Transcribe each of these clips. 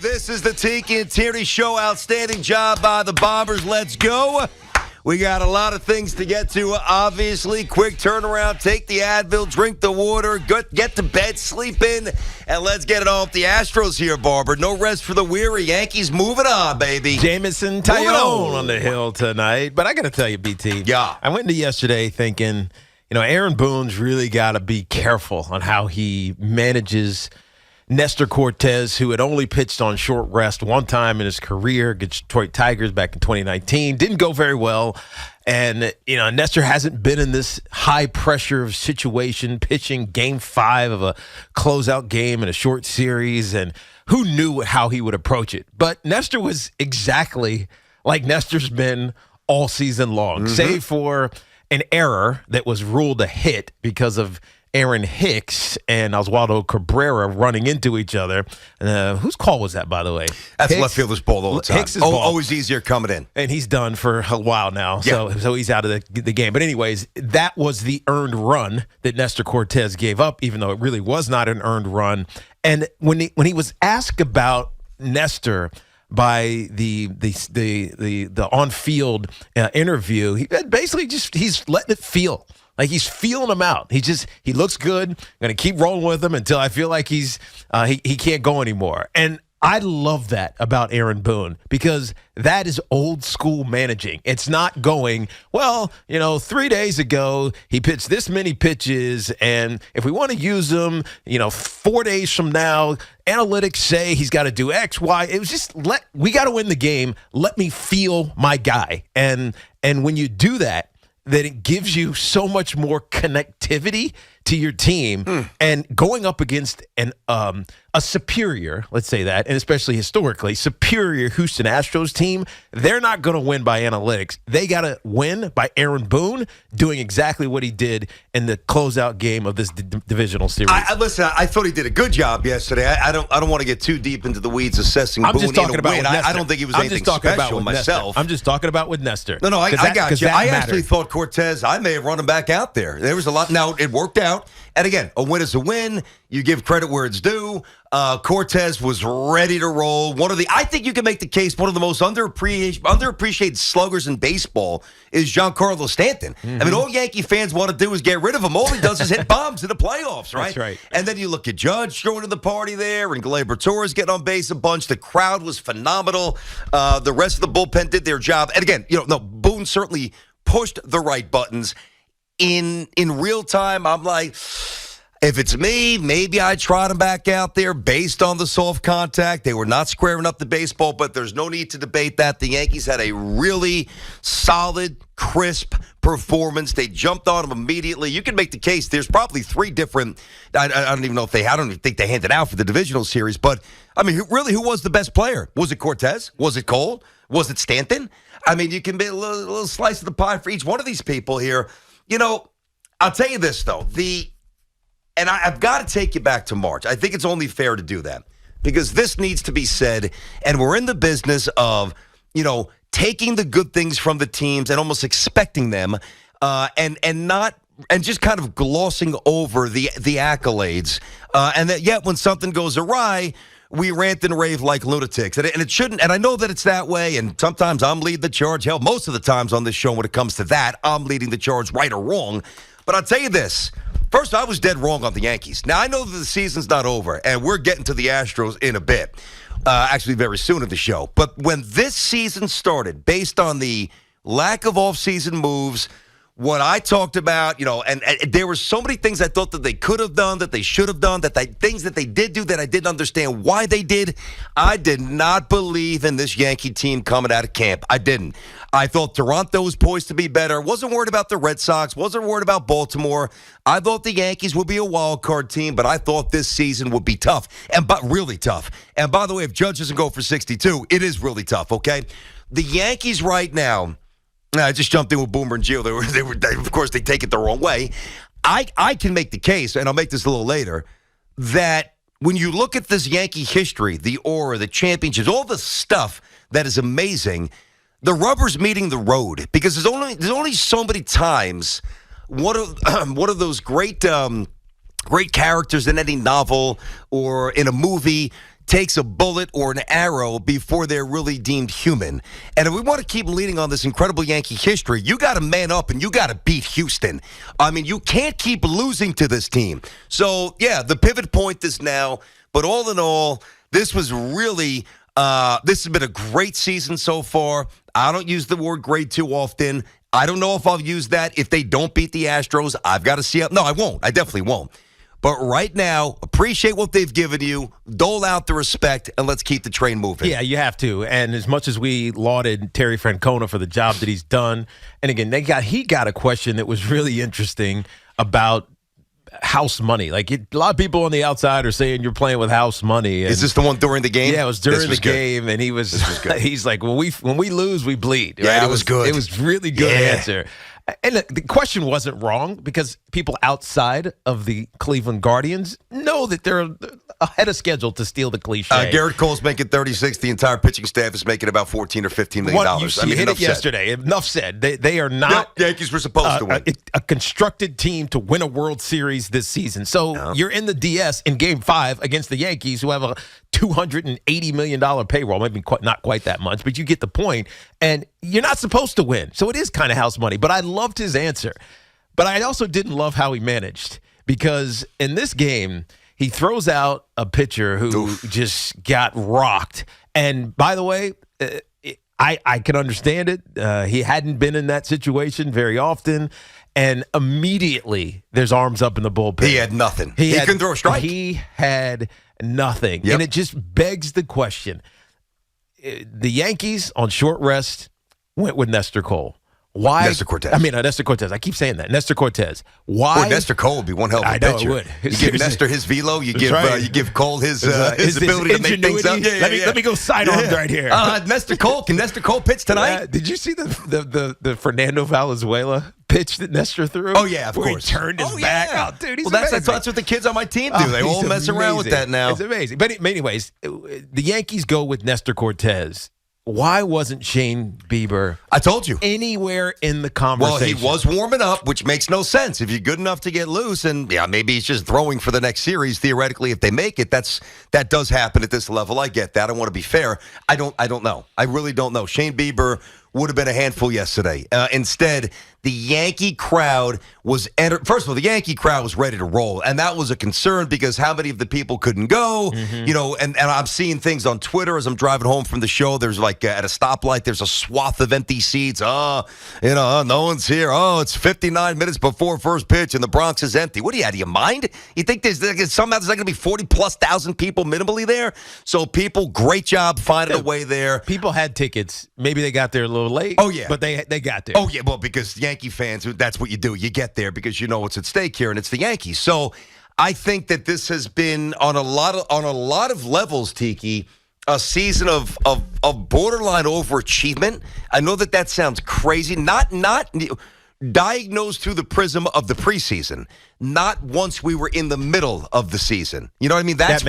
This is the Tiki and Tierney Show. Outstanding job by the Bombers. Let's go. We got a lot of things to get to, obviously. Quick turnaround. Take the Advil, drink the water, get to bed, sleep in, and let's get it off the Astros here, Barber. No rest for the weary. Yankees moving on, baby. Jamison Tyone on the hill tonight. But I got to tell you, BT. Yeah. I went into yesterday thinking, Aaron Boone's really got to be careful on how he manages Nestor Cortez, who had only pitched on short rest one time in his career against Detroit Tigers back in 2019. Didn't go very well. And, Nestor hasn't been in this high-pressure situation, pitching Game 5 of a closeout game in a short series. And who knew how he would approach it? But Nestor was exactly like Nestor's been all season long, save for an error that was ruled a hit because of Aaron Hicks and Oswaldo Cabrera running into each other. Whose call was that, by the way? That's left fielder's ball all the time. Hicks' ball. Always easier coming in. And he's done for a while now, so he's out of the game. But anyways, that was the earned run that Nestor Cortez gave up, even though it really was not an earned run. And when he was asked about Nestor by the on-field interview, he basically he's letting it feel. Like he's feeling him out. He looks good. I'm going to keep rolling with him until I feel like he can't go anymore. And I love that about Aaron Boone because that is old school managing. It's not going, 3 days ago he pitched this many pitches, and if we want to use him, 4 days from now, analytics say he's got to do X, Y. It was just we got to win the game. Let me feel my guy. And when you do that it gives you so much more connectivity to your team, and going up against a superior, let's say that, and especially historically, superior Houston Astros team, they're not going to win by analytics. They got to win by Aaron Boone doing exactly what he did in the closeout game of this divisional series. Listen, I thought he did a good job yesterday. I don't want to get too deep into the weeds assessing Boone. Just talking about win. I don't think he was anything special myself. I'm just talking about with Nestor. No, I got you. I actually thought Cortez, I may have run him back out there. There was a lot. Now, it worked out. And again, a win is a win. You give credit where it's due. Cortez was ready to roll. I think you can make the case one of the most underappreciated sluggers in baseball is Giancarlo Stanton. I mean, all Yankee fans want to do is get rid of him. All he does is hit bombs in the playoffs, right? That's right. And then you look at Judge joining the party there, and Gleyber Torres getting on base a bunch. The crowd was phenomenal. The rest of the bullpen did their job. And again, Boone certainly pushed the right buttons. In real time, I'm like, if it's me, maybe I trot him back out there based on the soft contact. They were not squaring up the baseball, but there's no need to debate that. The Yankees had a really solid, crisp performance. They jumped on him immediately. You can make the case. There's probably three different. I don't even know if I don't even think they handed out for the divisional series. But I mean, who was the best player? Was it Cortez? Was it Cole? Was it Stanton? I mean, you can make a little slice of the pie for each one of these people here. I'll tell you this, though. And I've got to take you back to March. I think it's only fair to do that because this needs to be said. And we're in the business of, taking the good things from the teams and almost expecting them and just kind of glossing over the accolades. And that yet when something goes awry, we rant and rave like lunatics. And it shouldn't. And I know that it's that way. And sometimes I'm leading the charge. Hell, most of the times on this show when it comes to that, I'm leading the charge right or wrong. But I'll tell you this. First, I was dead wrong on the Yankees. Now, I know that the season's not over, and we're getting to the Astros in a bit. Actually, very soon in the show. But when this season started, based on the lack of off-season moves, what I talked about, and there were so many things I thought that they could have done, that they should have done, things that they did do that I didn't understand why they did. I did not believe in this Yankee team coming out of camp. I didn't. I thought Toronto was poised to be better. Wasn't worried about the Red Sox. Wasn't worried about Baltimore. I thought the Yankees would be a wild card team, but I thought this season would be tough, but really tough. And by the way, if Judge doesn't go for 62, it is really tough, okay? The Yankees right now, I just jumped in with Boomer and Gio. Of course, they take it the wrong way. I can make the case, and I'll make this a little later, that when you look at this Yankee history, the aura, the championships, all the stuff that is amazing, the rubber's meeting the road because there's only so many times one of those great characters in any novel or in a movie takes a bullet or an arrow before they're really deemed human. And if we want to keep leading on this incredible Yankee history, you got to man up and you got to beat Houston. I mean, you can't keep losing to this team. So, yeah, the pivot point is now. But all in all, this was really this has been a great season so far. I don't use the word great too often. I don't know if I'll use that if they don't beat the Astros. I've got to see it. No, I won't. I definitely won't. But right now, appreciate what they've given you, dole out the respect, and let's keep the train moving. Yeah, you have to. And as much as we lauded Terry Francona for the job that he's done, and again, he got a question that was really interesting about house money. Like a lot of people on the outside are saying you're playing with house money. And, is this the one during the game? Yeah, it was during the game, and he's like, when we lose, we bleed. Yeah, right? it was good. It was really good answer. And the question wasn't wrong because people outside of the Cleveland Guardians know that they're ahead of schedule to steal the cliche. Garrett Cole's making 36. The entire pitching staff is making about $14 or $15 million. You hit it yesterday. Enough said. They are not. The Yankees were supposed to win. A constructed team to win a World Series this season. So you're in the DS in Game 5 against the Yankees, who have a $280 million payroll. Maybe not quite that much, but you get the point. And you're not supposed to win. So it is kind of house money. But I loved his answer. But I also didn't love how he managed. Because in this game, he throws out a pitcher who just got rocked. And by the way, I can understand it. He hadn't been in that situation very often. And immediately, there's arms up in the bullpen. He had nothing. He couldn't throw a strike. He had nothing. Yep. And it just begs the question. The Yankees, on short rest, went with Nestor Cole. Why? Nestor Cortez. Nestor Cortez. I keep saying that. Nestor Cortez. Why? Or Nestor Cole would be one hell of a pitcher. I know it would. You give Nestor his velo. You give Cole his ability to make things up. Let me go sidearms right here. Nestor Cole. Can Nestor Cole pitch tonight? Did you see the Fernando Valenzuela pitch that Nestor threw? Oh yeah, of where course. He turned his back. Oh, dude, he's amazing. That's what the kids on my team do. They all mess around with that now. It's amazing. But anyways, the Yankees go with Nestor Cortez. Why wasn't Shane Bieber? I told you. Anywhere in the conversation. Well, he was warming up, which makes no sense. If you're good enough to get loose, and maybe he's just throwing for the next series. Theoretically, if they make it, that does happen at this level. I get that. I want to be fair. I don't know. I really don't know. Shane Bieber would have been a handful yesterday. Instead, the Yankee crowd was first of all, the Yankee crowd was ready to roll, and that was a concern because how many of the people couldn't go? Mm-hmm. And I'm seeing things on Twitter as I'm driving home from the show. There's like at a stoplight, there's a swath of empty seats. No one's here. It's 59 minutes before first pitch, and the Bronx is empty. What do you mind? You think somehow there's not going to be 40,000+ people minimally there? So people, great job finding a way there. People had tickets. Maybe they got there a little late. Oh yeah, but they got there. Oh yeah, well because Yankee fans, that's what you do. You get there because you know what's at stake here, and it's the Yankees. So I think that this has been on a lot of levels, Tiki, a season of borderline overachievement. I know that sounds crazy. Not diagnosed through the prism of the preseason. Not once we were in the middle of the season. You know what I mean? That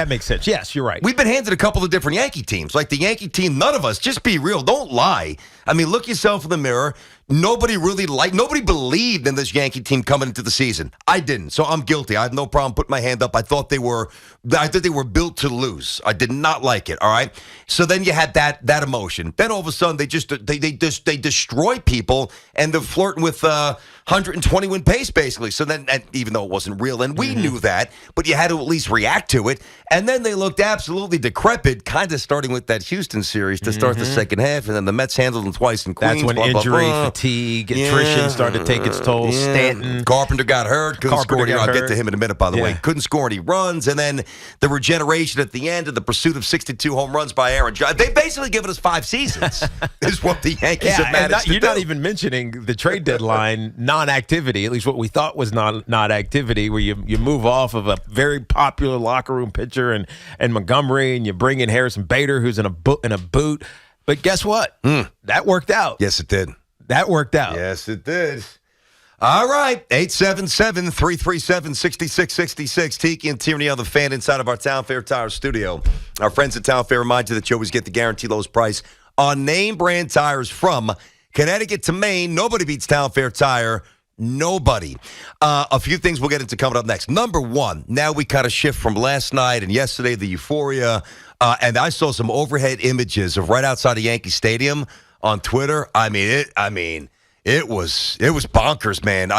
makes sense. Yes, you're right. We've been handed a couple of different Yankee teams. Like the Yankee team, none of us, just be real, don't lie. I mean, look yourself in the mirror. Nobody believed in this Yankee team coming into the season. I didn't, so I'm guilty. I have no problem putting my hand up. I thought they were built to lose. I did not like it. All right. So then you had that emotion. Then all of a sudden they destroy people and they're flirting with 120 win pace basically. So then, even though it wasn't real, and we knew that, but you had to at least react to it. And then they looked absolutely decrepit, kind of starting with that Houston series to start the second half, and then the Mets handled them twice in Queens. That's when injury, fatigue, attrition started to take its toll. Stanton. Carpenter got hurt. Couldn't score any. I'll get to him in a minute, by the way. Couldn't score any runs. And then the regeneration at the end of the pursuit of 62 home runs by Aaron Judge. They basically given us 5 seasons, is what the Yankees have managed to do. You're not even mentioning the trade deadline non-activity, at least what we thought was non-activity, where you move off of a very popular locker room pitcher and Montgomery, and you bring in Harrison Bader, who's in a boot. But guess what? That worked out. Yes, it did. That worked out. Yes, it did. All right, 877-337-6666. Tiki and Tierney on the Fan inside of our Town Fair Tire studio. Our friends at Town Fair remind you that you always get the guaranteed lowest price on name brand tires from Connecticut to Maine. Nobody beats Town Fair Tire. Nobody. A few things we'll get into coming up next. Number one, now we kind of shift from last night and yesterday, the euphoria. And I saw some overhead images of right outside of Yankee Stadium on Twitter. It was bonkers, man.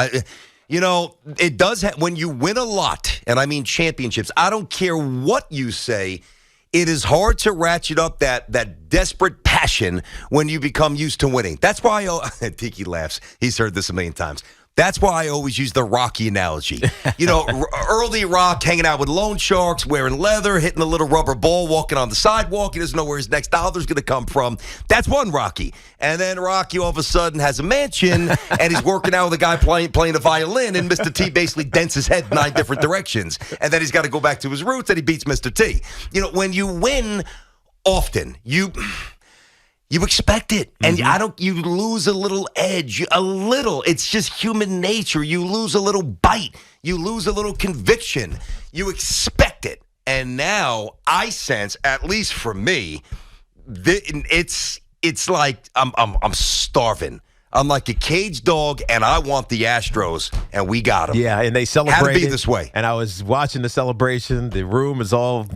It does when you win a lot, and I mean championships. I don't care what you say. It is hard to ratchet up that desperate passion when you become used to winning. That's why Tiki laughs. He's heard this a million times. That's why I always use the Rocky analogy. Early Rock hanging out with loan sharks, wearing leather, hitting a little rubber ball, walking on the sidewalk. He doesn't know where his next dollar's going to come from. That's one Rocky. And then Rocky all of a sudden has a mansion, and he's working out with a guy playing the violin, and Mr. T basically dents his head 9 different directions. And then he's got to go back to his roots, and he beats Mr. T. When you win often, you expect it, and you lose a little edge, a little. It's just human nature. You lose a little bite. You lose a little conviction. You expect it. And now I sense, at least for me, it's like I'm starving. I'm like a caged dog, and I want the Astros, and we got them. Yeah, and they celebrated. Had to be this way. And I was watching the celebration. The room is all,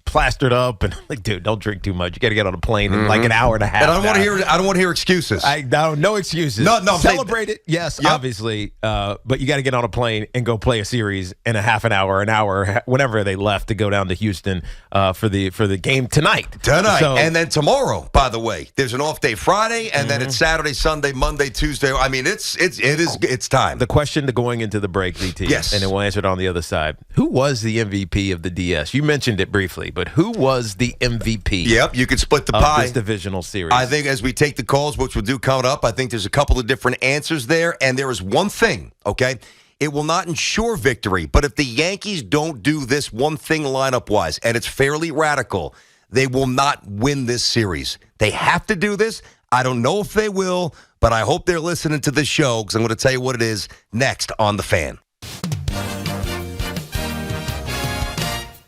plastered up, and like, dude, don't drink too much. You got to get on a plane in like an hour and a half. And I don't want to hear excuses. No excuses. No. Celebrate it, yes, yep. Obviously, but you got to get on a plane and go play a series in a half an hour, whenever they left to go down to Houston for the game tonight. So, and then tomorrow. By the way, there's an off day Friday, and then it's Saturday, Sunday, Monday, Tuesday. I mean, it's time. The question going into the break, DT. Yes, and then we'll answer it on the other side. Who was the MVP of the DS? You mentioned it briefly, but who was the MVP? Yep, you could split the pie. This divisional series. I think as we take the calls, which we'll do coming up, I think there's a couple of different answers there, and there is one thing, okay? It will not ensure victory, but if the Yankees don't do this one thing lineup-wise, and it's fairly radical, they will not win this series. They have to do this. I don't know if they will, but I hope they're listening to this show because I'm going to tell you what it is next on The Fan.